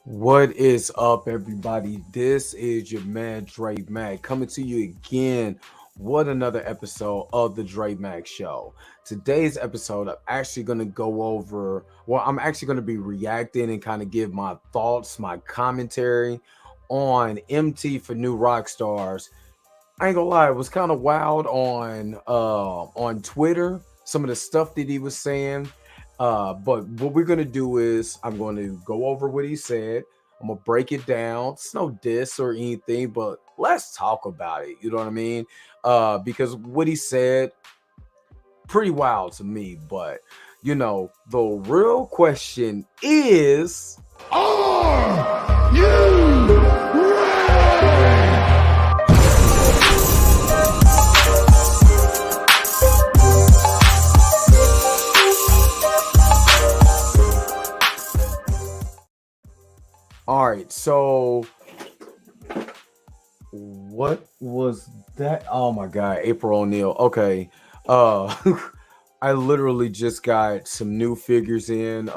What is up, everybody? This is your man Dre Mac coming to you again. What another episode of the Dre Mac Show. Today's episode, I'm actually going to go over, I'm actually going to be reacting and kind of give my thoughts, my commentary on MT for New Rock Stars. I ain't gonna lie, it was kind of wild on Twitter, some of the stuff that he was saying. But what we're gonna do is I'm going to go over what he said. I'm gonna break it down. It's no diss or anything, but let's talk about it. You know what I mean? Because what he said, pretty wild to me. But the real question is, Are you ready? all right, so what was that? Oh my god, April O'Neil. Okay. Uh I literally just got some new figures in.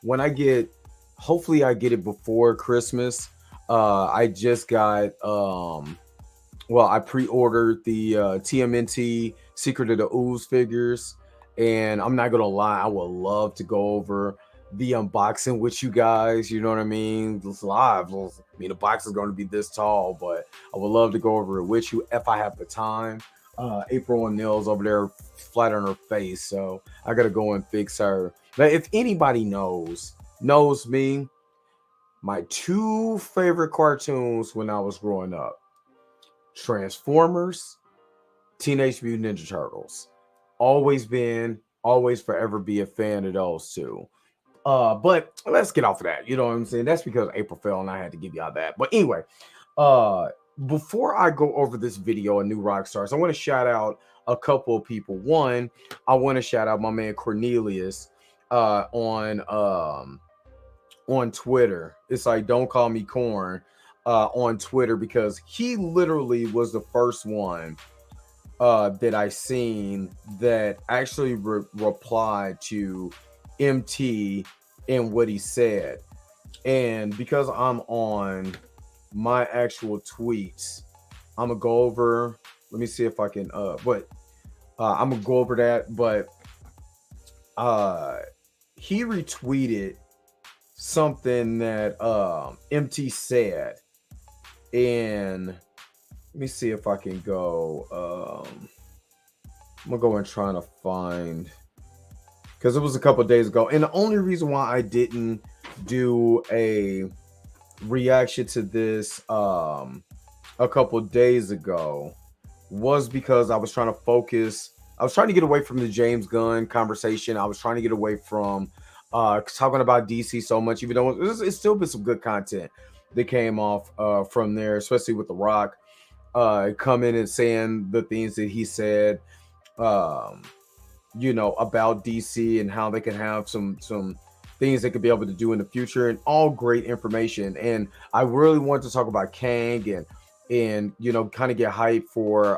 When I get hopefully I get it before Christmas. I just got I pre-ordered the TMNT Secret of the Ooze figures, and I'm not gonna lie, I would love to go over the unboxing with you guys. You know what I mean? It's live. I mean, the box is going to be this tall, but I would love to go over it with you if I have the time. April and Nils over there flat on her face, so I gotta go and fix her. But if anybody knows me, my two favorite cartoons when I was growing up: Transformers, Teenage Mutant Ninja Turtles. Always been, always forever be a fan of those two. But let's get off of that. You know what I'm saying? That's because April fell and I had to give y'all that. But anyway, uh, before I go over this video on New Rock Stars, I want to shout out a couple of people. One, I want to shout out my man Cornelius on Twitter. It's like don't call me corn on Twitter, because he literally was the first one that I seen that actually replied to MT and what he said. And because I'm on my actual tweets, I'm gonna go over. Let me see if I can. But I'm gonna go over that. But uh, he retweeted something that MT said, and let me see if I can go. I'm gonna go and try to find, because it was a couple days ago, and the only reason why I didn't do a reaction to this a couple days ago was because I was trying to focus. I was trying to get away from the James Gunn conversation. I was trying to get away from talking about DC so much, even though it's still been some good content that came off from there, especially with The Rock coming and saying the things that he said, um, about DC and how they can have some things they could be able to do in the future, and all great information. And I really want to talk about Kang and kind of get hype for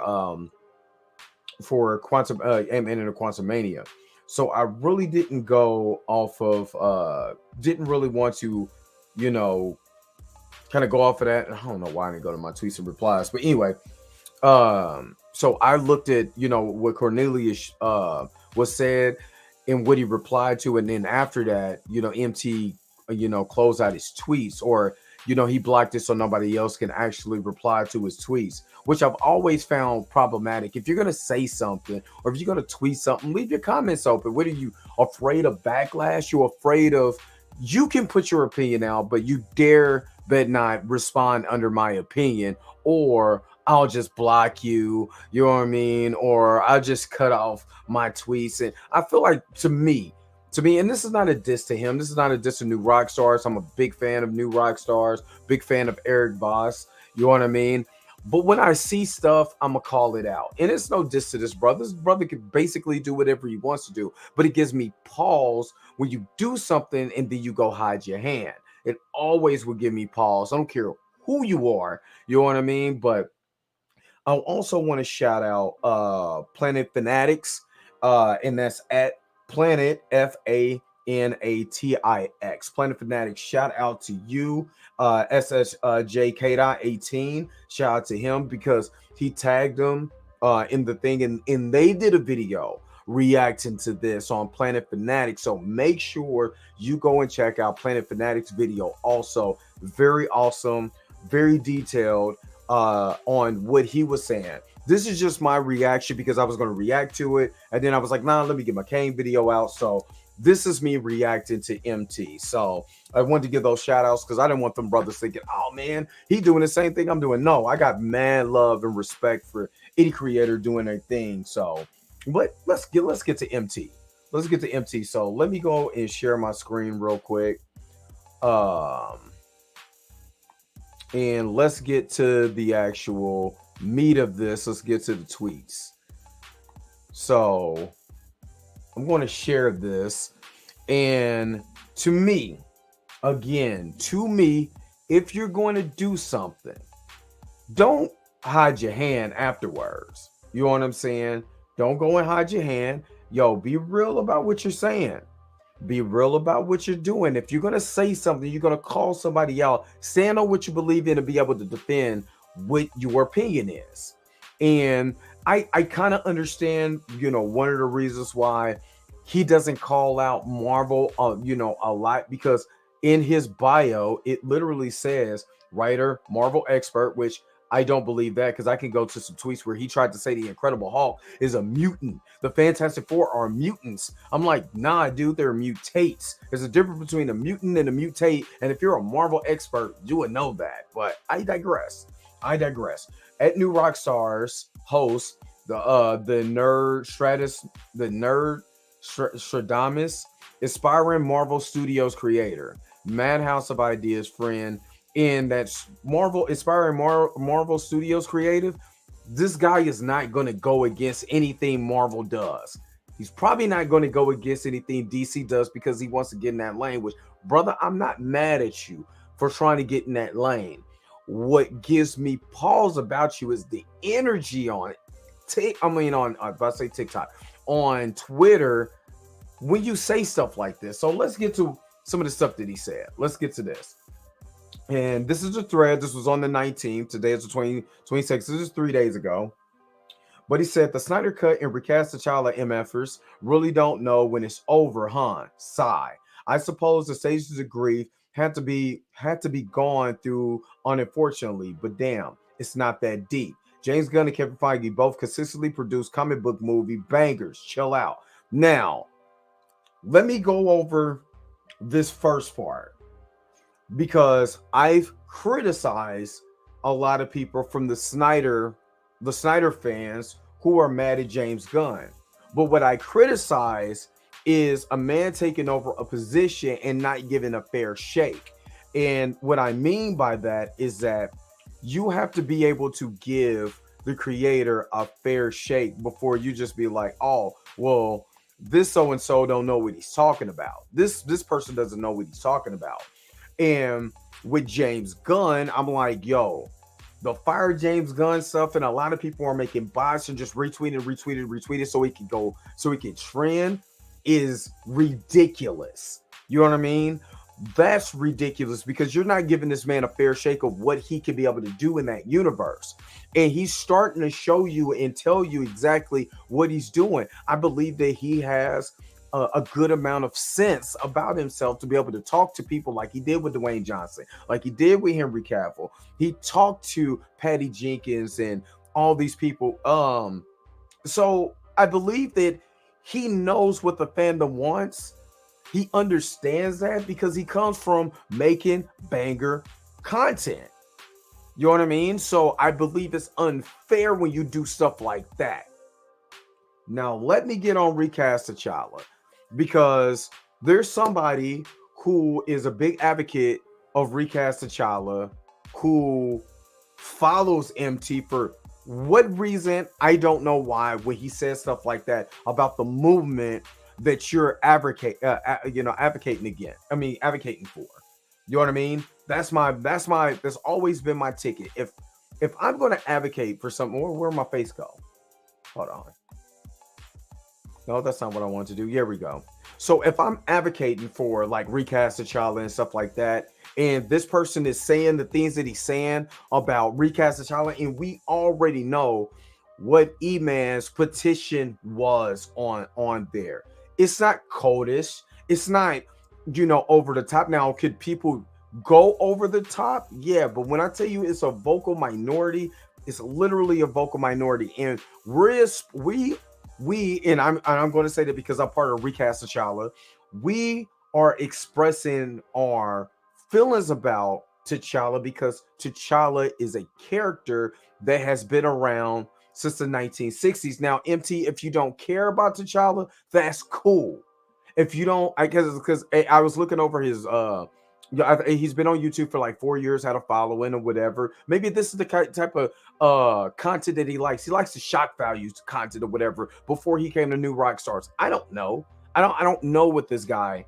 Quantum Ant-Man and the Quantum Mania. So I really didn't go off of didn't really want to, you know, kind of go off of that. I don't know why I didn't go to my tweets and replies, but anyway, so I looked at what Cornelius was said and what he replied to, and then after that, MT closed out his tweets, or he blocked it so nobody else can actually reply to his tweets, which I've always found problematic. If you're gonna say something or if you're gonna tweet something, leave your comments open. What are you afraid of backlash? You're afraid of, you can put your opinion out, but you dare bet not respond under my opinion, or I'll just block you, you know what I mean? Or I'll just cut off my tweets. And I feel like to me, and this is not a diss to him, this is not a diss to New Rock Stars. I'm a big fan of New Rock Stars, big fan of Eric Voss, you know what I mean? But when I see stuff, I'm gonna call it out. And it's no diss to this brother. This brother can basically do whatever he wants to do, but it gives me pause when you do something and then you go hide your hand. It always will give me pause. I don't care who you are, you know what I mean? But I also want to shout out Planet Fanatics, and that's at Planet FA Planet Fanatics. Shout out to you, SSJK.18. Shout out to him because he tagged them in the thing, and they did a video reacting to this on Planet Fanatics. So make sure you go and check out Planet Fanatics video. Also, very awesome, very detailed on what he was saying. This is just my reaction because I was going to react to it, and then I was like, nah, let me get my Kane video out. So this is me reacting to MT. So I wanted to give those shout outs because I didn't want them brothers thinking, oh man, he doing the same thing I'm doing. No, I got mad love and respect for any creator doing their thing. So, but let's get to MT. Let's get to MT. So let me go and share my screen real quick. And let's get to the actual meat of this. Let's get to the tweets. So I'm going to share this. And to me, if you're going to do something, don't hide your hand afterwards. You know what I'm saying? Don't go and hide your hand. Yo, be real about what you're saying. Be real about what you're doing. If you're going to say something, you're going to call somebody out, stand on what you believe in and be able to defend what your opinion is. And I kind of understand, one of the reasons why he doesn't call out Marvel, a lot, because in his bio, it literally says writer, Marvel expert, which I don't believe that because I can go to some tweets where he tried to say the Incredible Hulk is a mutant. The Fantastic Four are mutants. I'm like, nah, dude, they're mutates. There's a difference between a mutant and a mutate. And if you're a Marvel expert, you would know that. But I digress. At New Rockstars host the nerd Stradamus, aspiring Marvel Studios creator, Madhouse of Ideas friend, and that's aspiring Marvel Studios creative. This guy is not going to go against anything Marvel does. He's probably not going to go against anything DC does because he wants to get in that lane. Which, brother, I'm not mad at you for trying to get in that lane. What gives me pause about you is the energy on it. If I say TikTok, on Twitter, when you say stuff like this. So let's get to some of the stuff that he said. Let's get to this. And this is a thread. This was on the 19th. Today is the 26th. This is 3 days ago. But he said the Snyder Cut and Recast T'Challa MFers really don't know when it's over, huh? Sigh. I suppose the stages of grief had to be gone through unfortunately, but damn, it's not that deep. James Gunn and Kevin Feige both consistently produce comic book movie bangers. Chill out. Now, let me go over this first part because I've criticized a lot of people from the Snyder fans who are mad at James Gunn. But what I criticize is a man taking over a position and not giving a fair shake. And what I mean by that is that you have to be able to give the creator a fair shake before you just be like, oh, well, this so-and-so don't know what he's talking about. This person doesn't know what he's talking about. And with James Gunn, I'm like, yo, the fire James Gunn stuff, and a lot of people are making bots and just retweeted so he can trend, is ridiculous. You know what I mean? That's ridiculous because you're not giving this man a fair shake of what he can be able to do in that universe. And he's starting to show you and tell you exactly what he's doing. I believe that he has a good amount of sense about himself to be able to talk to people like he did with Dwayne Johnson, like he did with Henry Cavill. He talked to Patty Jenkins and all these people. So I believe that he knows what the fandom wants. He understands that because he comes from making banger content. You know what I mean? So I believe it's unfair when you do stuff like that. Now, let me get on Recast T'Challa because there's somebody who is a big advocate of Recast T'Challa who follows MT for what reason, I don't know why, when he says stuff like that about the movement that you're advocating for. You know what I mean? That's always been my ticket. If I'm going to advocate for something, where my face go? Hold on. No, that's not what I want to do. Here we go. So if I'm advocating for like recast T'Challa and stuff like that, and this person is saying the things that he's saying about recast T'Challa, and we already know what E-Man's petition was on there. It's not codish. It's not, over the top. Now, could people go over the top? Yeah, but when I tell you it's a vocal minority, it's literally a vocal minority, and we and I'm going to say that because I'm part of Recast T'Challa, we are expressing our feelings about T'Challa because T'Challa is a character that has been around since the 1960s. Now, MT, if you don't care about T'Challa, that's cool. If you don't, I guess because I was looking over his yeah, he's been on YouTube for like 4 years, had a following or whatever. Maybe this is the type of content that he likes. He likes the shock values content or whatever before he came to New Rock Stars. I don't know. I don't know what this guy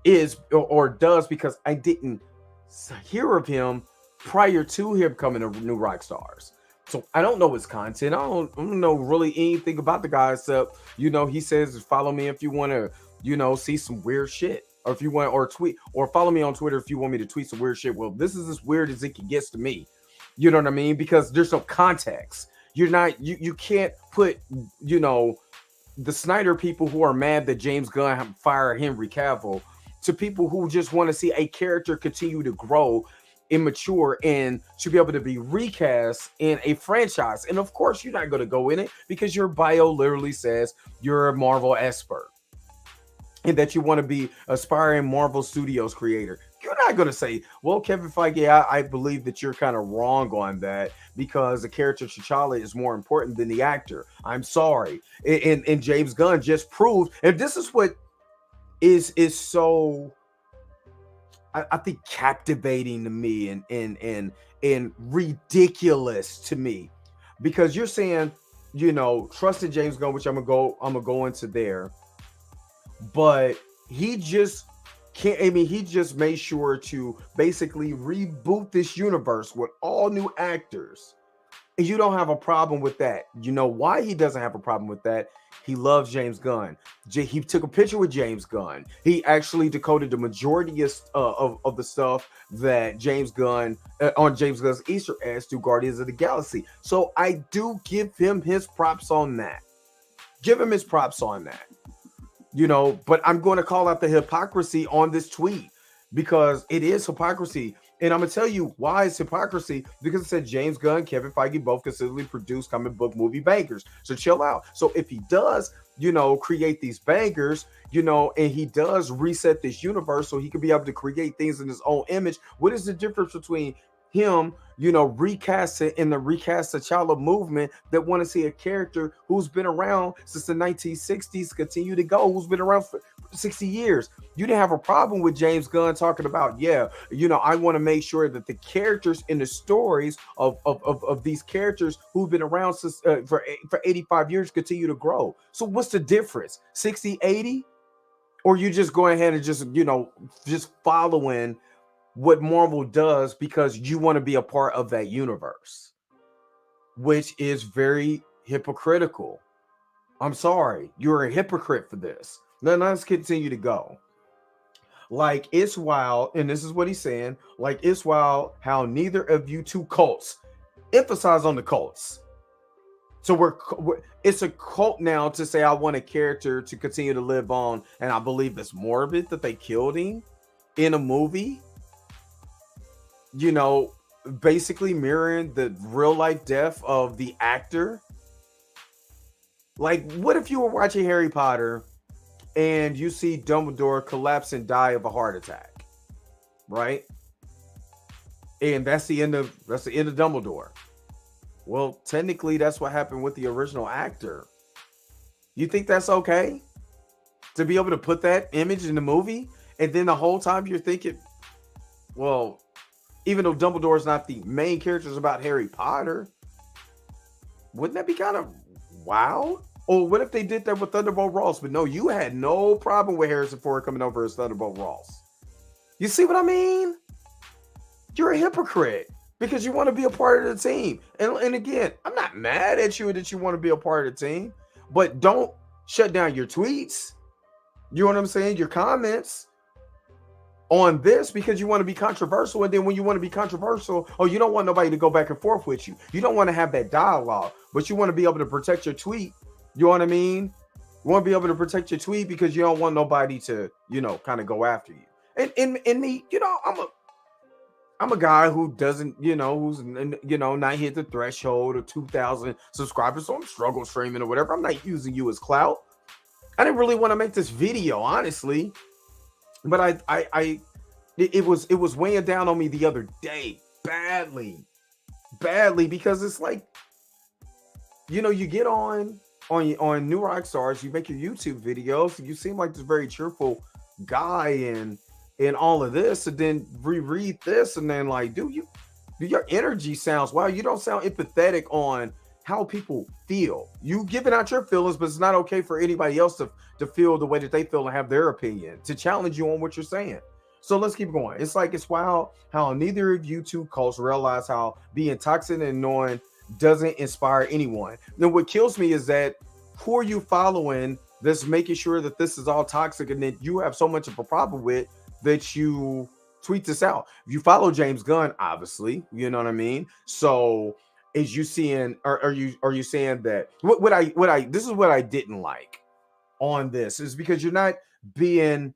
is or does because I didn't hear of him prior to him coming to New Rock Stars. So I don't know his content. I don't know really anything about the guy except, he says follow me if you want to, see some weird shit. Or if you want, or tweet, or follow me on Twitter if you want me to tweet some weird shit. Well, this is as weird as it gets to me. You know what I mean? Because there's no context. You're not, you can't put, the Snyder people who are mad that James Gunn fired Henry Cavill to people who just want to see a character continue to grow and mature and to be able to be recast in a franchise. And of course, you're not going to go in it because your bio literally says you're a Marvel expert and that you want to be aspiring Marvel Studios creator. You're not going to say, well, Kevin Feige, I believe that you're kind of wrong on that because the character T'Challa is more important than the actor. I'm sorry. And James Gunn just proved, and this is what is so, I think, captivating to me and ridiculous to me, because you're saying, trust in James Gunn, which I'm gonna go into there. But he just can't. I mean, he just made sure to basically reboot this universe with all new actors. And you don't have a problem with that. You know why he doesn't have a problem with that? He loves James Gunn. He took a picture with James Gunn. He actually decoded the majority of the stuff that James Gunn on James Gunn's Easter eggs through Guardians of the Galaxy. So I do give him his props on that. Give him his props on that. But I'm going to call out the hypocrisy on this tweet because it is hypocrisy. And I'm going to tell you why it's hypocrisy, because it said James Gunn, Kevin Feige both consistently produce comic book movie bangers. So chill out. So if he does, create these bangers, and he does reset this universe so he can be able to create things in his own image, what is the difference between him, recasting in the Recast T'Challa movement that want to see a character who's been around since the 1960s continue to go, who's been around for 60 years? You didn't have a problem with James Gunn talking about, I want to make sure that the characters in the stories of these characters who've been around since for 85 years continue to grow. So what's the difference? 60, 80? Or you just going ahead and just following what Marvel does because you want to be a part of that universe, which is very hypocritical. I'm sorry, you're a hypocrite for this. Then let's continue to go. Like, it's wild, and this is what he's saying, like, it's wild how neither of you two cults emphasize on the cults. So it's a cult now to say I want a character to continue to live on, and I believe it's morbid that they killed him in a movie, basically mirroring the real life death of the actor. Like, what if you were watching Harry Potter and you see Dumbledore collapse and die of a heart attack, right? And that's the end of Dumbledore. Well, technically, that's what happened with the original actor. You think that's okay to be able to put that image in the movie, and then the whole time you're thinking, well, even though Dumbledore is not the main character, it's about Harry Potter, wouldn't that be kind of wild? Or what if they did that with Thunderbolt Ross? But no, you had no problem with Harrison Ford coming over as Thunderbolt Ross. You see what I mean? You're a hypocrite because you want to be a part of the team. And again, I'm not mad at you that you want to be a part of the team, but don't shut down your tweets. You know what I'm saying? Your comments on this because you want to be controversial. And then when you want to be controversial, oh, you don't want nobody to go back and forth with you. You don't want to have that dialogue, but you want to be able to protect your tweet. You know what I mean? You want to be able to protect your tweet because you don't want nobody to, kind of go after you. And me, I'm a guy who doesn't, who's not hit the threshold of 2,000 subscribers, so I'm struggle streaming or whatever. I'm not using you as clout. I didn't really want to make this video, honestly, but it was weighing down on me the other day, badly, because it's like, you get on New Rock Stars, you make your YouTube videos, you seem like this very cheerful guy and all of this, and then reread this, and then like, dude, your energy sounds, wow, you don't sound empathetic on how people feel. You giving out your feelings, but it's not okay for anybody else to feel the way that they feel and have their opinion, to challenge you on what you're saying. So let's keep going. It's like, it's wild how neither of you two cults realize how being toxic and annoying doesn't inspire anyone. Then what kills me is that who are you following that's making sure that this is all toxic and that you have so much of a problem with that you tweet this out? If you follow James Gunn, obviously, you know what I mean? So is you seeing, are you saying that what I this is what I didn't like on this is because you're not being,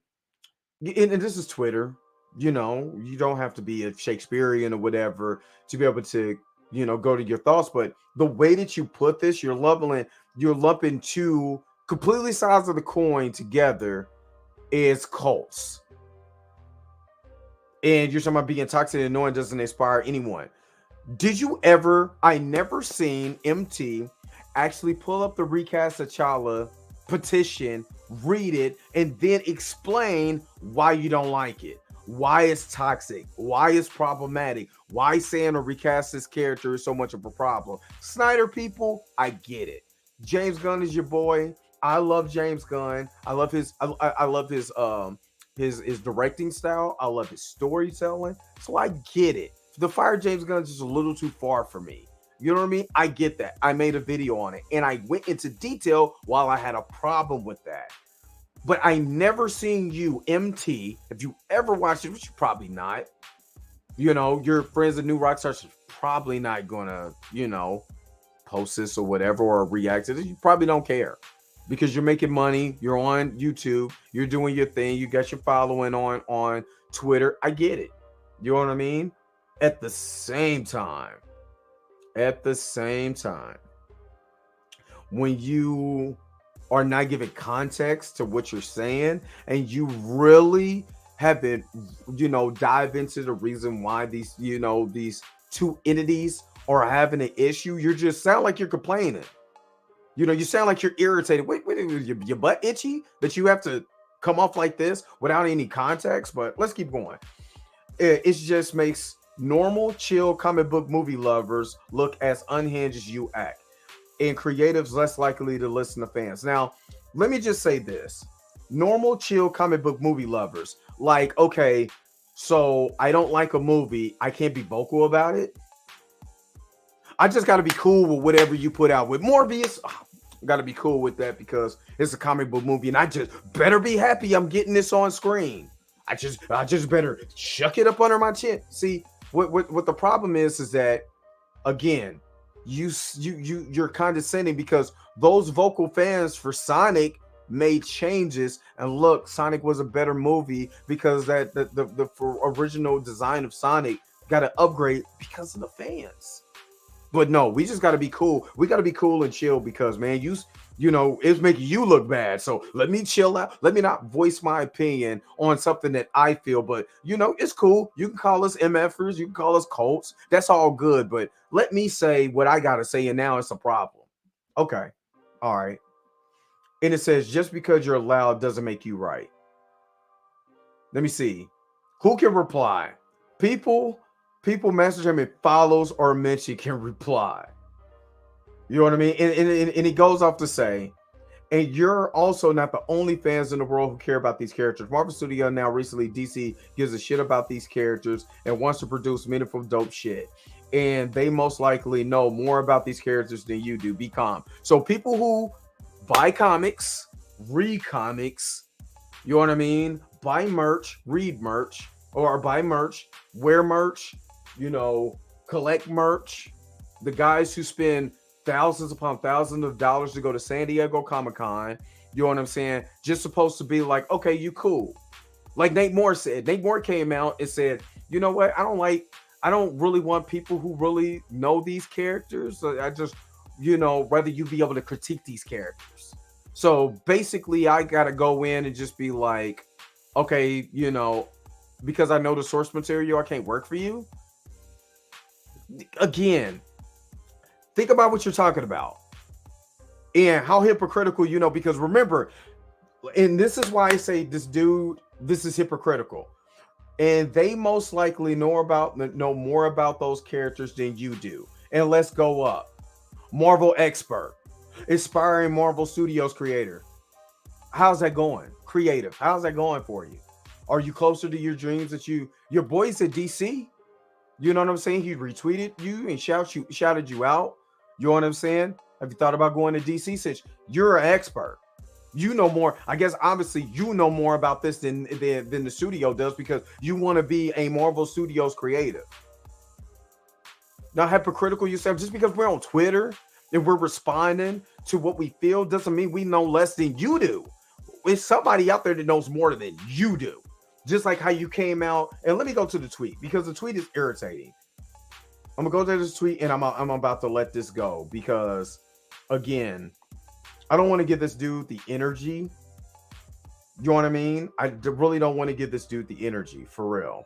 and this is Twitter, you don't have to be a Shakespearean or whatever to be able to, go to your thoughts, but the way that you put this, you're lumping two completely sides of the coin together is cults. And you're talking about being toxic and annoying doesn't inspire anyone. Did you ever, I never seen MT actually pull up the Recast T'Challa petition, read it, and then explain why you don't like it, why it's toxic, why it's problematic, why saying or recast this character is so much of a problem. Snyder people, I get it. James Gunn is your boy. I love James Gunn. I love his his directing style. I love his storytelling. So I get it. The Fire James Gunn is just a little too far for me. You know what I mean? I get that. I made a video on it and I went into detail while I had a problem with that. But I never seen you, MT, if you ever watched it, which you probably not, your friends at New Rock Stars are probably not gonna, post this or whatever or react to this. You probably don't care because you're making money, you're on YouTube, you're doing your thing, you got your following on Twitter. I get it. You know what I mean? At the same time, when you are not giving context to what you're saying and you really haven't, dive into the reason why these two entities are having an issue, you just sound like you're complaining. You sound like you're irritated. Wait, your butt itchy that you have to come off like this without any context? But let's keep going. It just makes normal, chill comic book movie lovers look as unhinged as you act, and creatives less likely to listen to fans. Now, let me just say this. Normal, chill comic book movie lovers, like, okay, so I don't like a movie, I can't be vocal about it. I just got to be cool with whatever you put out. With Morbius, got to be cool with that because it's a comic book movie and I just better be happy I'm getting this on screen. I just better chuck it up under my chin. See, what the problem is that, again, you're condescending because those vocal fans for Sonic made changes, and look, Sonic was a better movie because that the original design of Sonic got an upgrade because of the fans. But no, we just got to be cool. We got to be cool and chill because, man, it's making you look bad. So let me chill out. Let me not voice my opinion on something that I feel. But, it's cool. You can call us MFers. You can call us cults. That's all good. But let me say what I got to say, and now it's a problem. Okay. All right. And it says, just because you're loud doesn't make you right. Let me see. Who can reply? People message him, it follows or mention can reply. You know what I mean? And he goes off to say, and you're also not the only fans in the world who care about these characters. Marvel Studio now recently, DC gives a shit about these characters and wants to produce meaningful, dope shit. And they most likely know more about these characters than you do. Be calm. So people who buy comics, read comics, you know what I mean? Buy merch, read merch, or buy merch, wear merch, you know, collect merch. The guys who spend thousands upon thousands of dollars to go to San Diego Comic-Con, you know what I'm saying? Just supposed to be like, okay, you cool. Like Nate Moore said. Nate Moore came out and said, you know what? I don't really want people who really know these characters. So I just, you know, rather you be able to critique these characters. So basically, I got to go in and just be like, okay, you know, because I know the source material, I can't work for you. Again, think about what you're talking about and how hypocritical, you know, because remember, and this is why I say this is hypocritical. And they most likely know more about those characters than you do. And let's go up. Marvel expert, aspiring Marvel Studios creator. How's that going? Creative. How's that going for you? Are you closer to your dreams that your boys at DC? You know what I'm saying? He retweeted you and shouted you out. You know what I'm saying? Have you thought about going to DC since you're an expert? You know more. I guess obviously you know more about this than the studio does because you want to be a Marvel Studios creative. Not hypocritical yourself just because we're on Twitter and we're responding to what we feel doesn't mean we know less than you do. It's somebody out there that knows more than you do. Just like how you came out, and let me go to the tweet because the tweet is irritating. I'm gonna go to this tweet and I'm about to let this go because again, I don't want to give this dude the energy. You know what I mean? I really don't want to give this dude the energy for real.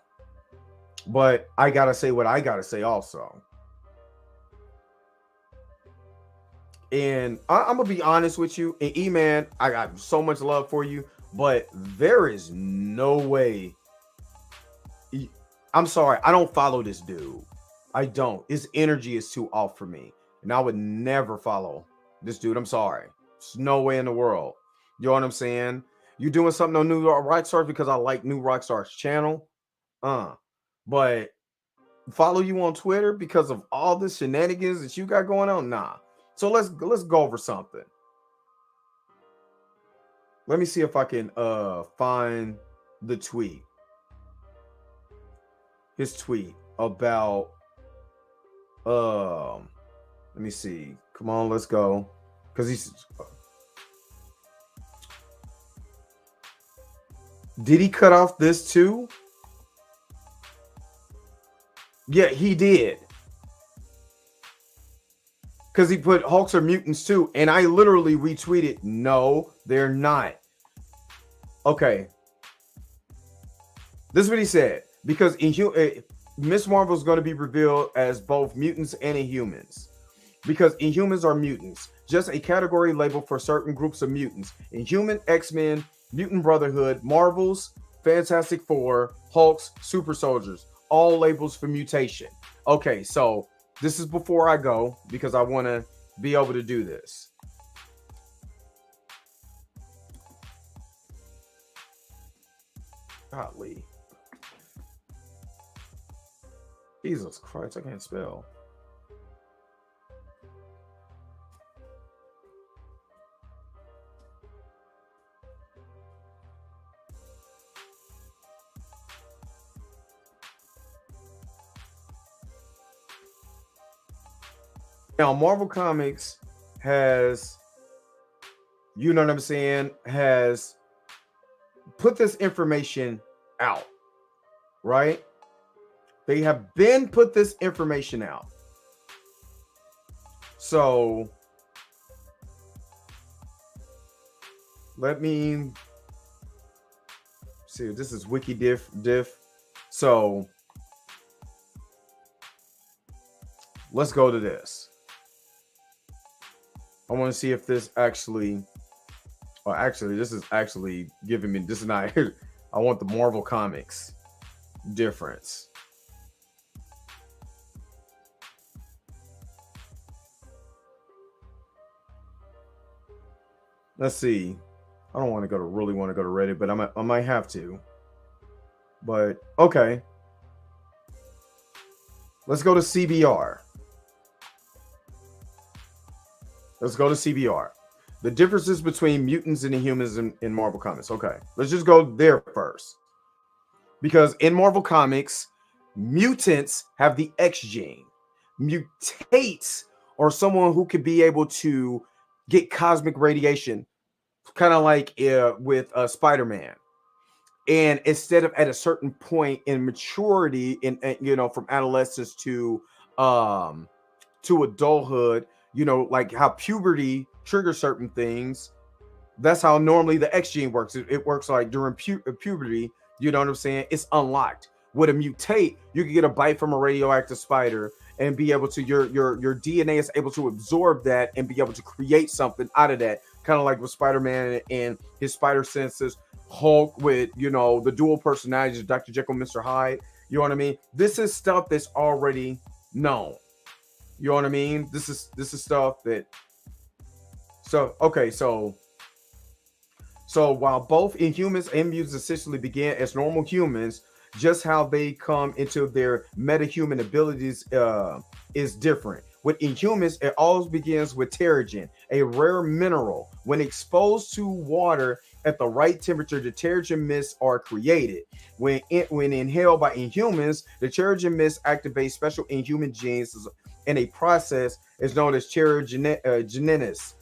But I gotta say what I gotta say also. And I'm gonna be honest with you. And E-Man, I got so much love for you, but there is no way. I'm sorry, I don't follow this dude. I don't. His energy is too off for me. And I would never follow this dude. I'm sorry. There's no way in the world. You know what I'm saying? You doing something on New Rockstars because I like New Rockstars channel. But follow you on Twitter because of all the shenanigans that you got going on? Nah. So let's go over something. Let me see if I can find the tweet. His tweet about let me see. Come on, let's go. Because he's did he cut off this too? Yeah, he did. Because he put Hulks are mutants too. And I literally retweeted, no, they're not. Okay. This is what he said. Because Miss Marvel is going to be revealed as both mutants and Inhumans. Because Inhumans are mutants. Just a category label for certain groups of mutants. Inhuman, X-Men, Mutant Brotherhood, Marvels, Fantastic Four, Hulks, Super Soldiers. All labels for mutation. Okay, so this is before I go because I want to be able to do this. Golly. Jesus Christ, I can't spell. Now, Marvel Comics has, you know what I'm saying, has put this information out, right? They have been put this information out. So let me see. This is Wiki Diff. So let's go to this. I want to see if this actually, or actually, this is actually giving me, this is not, I want the Marvel Comics difference. Let's see. I don't want to really want to go to Reddit, but I might have to. But okay. Let's go to CBR. Let's go to CBR. The differences between mutants and Inhumans in Marvel Comics. Okay, let's just go there first. Because in Marvel Comics, mutants have the X gene. Mutates are someone who could be able to get cosmic radiation, kind of like with Spider-Man. And instead of at a certain point in maturity, from adolescence um to adulthood, like how puberty triggers certain things, that's how normally the X gene works. It works like during puberty. You know what I'm saying? It's unlocked. With a mutate, you can get a bite from a radioactive spider and be able to your DNA is able to absorb that and be able to create something out of that. Kind of like with Spider-Man and his spider senses, Hulk with the dual personalities, Dr. Jekyll, Mr. Hyde. You know what I mean? This is stuff that's already known. You know what I mean? This is stuff that. So okay, so while both Inhumans and mutants essentially began as normal humans, just how they come into their metahuman abilities is different. With Inhumans, it always begins with terrigen, a rare mineral. When exposed to water at the right temperature, the terrigen mists are created. When inhaled by Inhumans, the terrigen mist activates special Inhuman genes in a process is known as terrigenesis.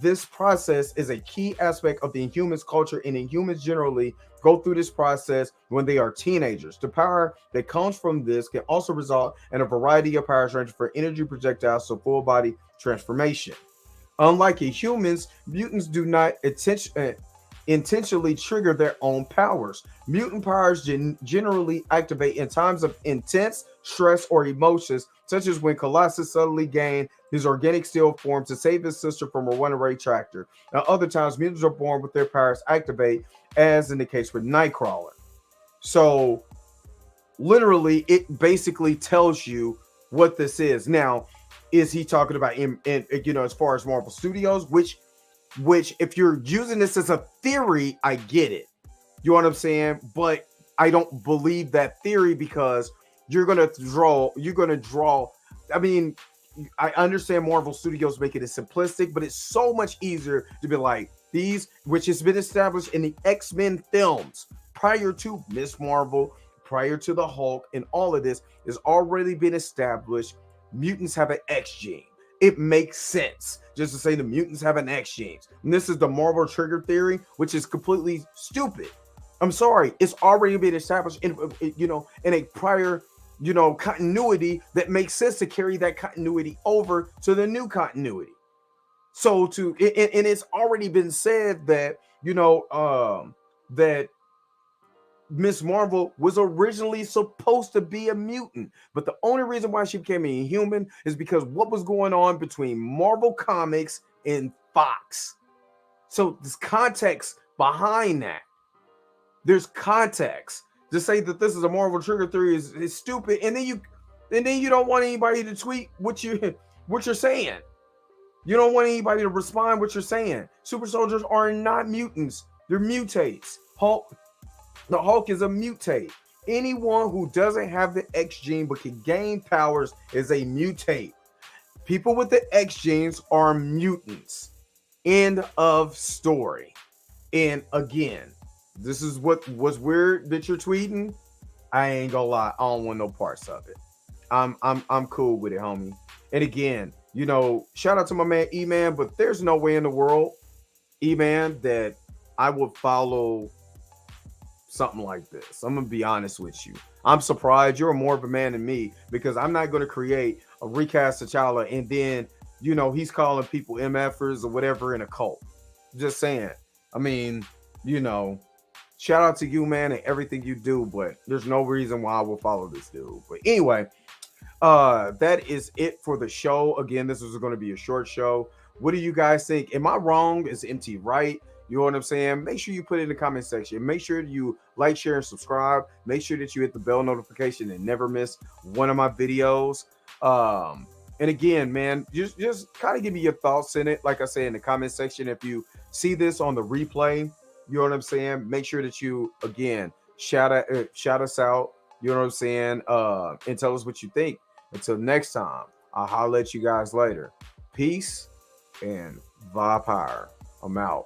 This process is a key aspect of the Inhumans culture, and Inhumans generally go through this process when they are teenagers. The power that comes from this can also result in a variety of powers ranging from energy projectiles to full body transformation. Unlike Inhumans, mutants do not intentionally trigger their own powers. Mutant powers generally activate in times of intense stress or emotions, such as when Colossus suddenly gained his organic steel form to save his sister from a runaway tractor. Now, other times, mutants are born with their powers activate, as in the case with Nightcrawler. So, literally, it basically tells you what this is. Now, is he talking about in as far as Marvel Studios, which if you're using this as a theory, I get it. You know what I'm saying? But I don't believe that theory because you're gonna draw. I mean, I understand Marvel Studios make it as simplistic, but it's so much easier to be like these, which has been established in the X-Men films prior to Miss Marvel, prior to the Hulk, and all of this has already been established. Mutants have an X gene. It makes sense just to say the mutants have an X gene. And this is the Marvel trigger theory, which is completely stupid. I'm sorry, it's already been established in a prior continuity that makes sense to carry that continuity over to the new continuity. So and it's already been said that that Miss Marvel was originally supposed to be a mutant, but the only reason why she became a human is because what was going on between Marvel Comics and Fox. So there's context behind that. There's context. To say that this is a Marvel trigger theory is stupid, and then you don't want anybody to tweet what you're saying. You don't want anybody to respond what you're saying. Super soldiers are not mutants; they're mutates. The Hulk is a mutate. Anyone who doesn't have the X gene but can gain powers is a mutate. People with the X genes are mutants. End of story. And again, this is what was weird that you're tweeting. I ain't gonna lie, I don't want no parts of it. I'm cool with it, homie. And again, shout out to my man E-Man, but there's no way in the world, E-Man, that I would follow something like this. I'm gonna be honest with you. I'm surprised you're more of a man than me because I'm not gonna create a recast T'Challa and then he's calling people MFers or whatever in a cult. Just saying. I mean, shout out to you, man, and everything you do, but there's no reason why I will follow this dude. But anyway, that is it for the show. Again, this is going to be a short show. What do you guys think? Am I wrong? Is MT right? You know what I'm saying? Make sure you put it in the comment section. Make sure you like, share, and subscribe. Make sure that you hit the bell notification and never miss one of my videos. And again, man, just kind of give me your thoughts in it. Like I said, in the comment section, if you see this on the replay, you know what I'm saying? Make sure that you, again, shout us out. You know what I'm saying? And tell us what you think. Until next time, I'll holler at you guys later. Peace and Vibe Power. I'm out.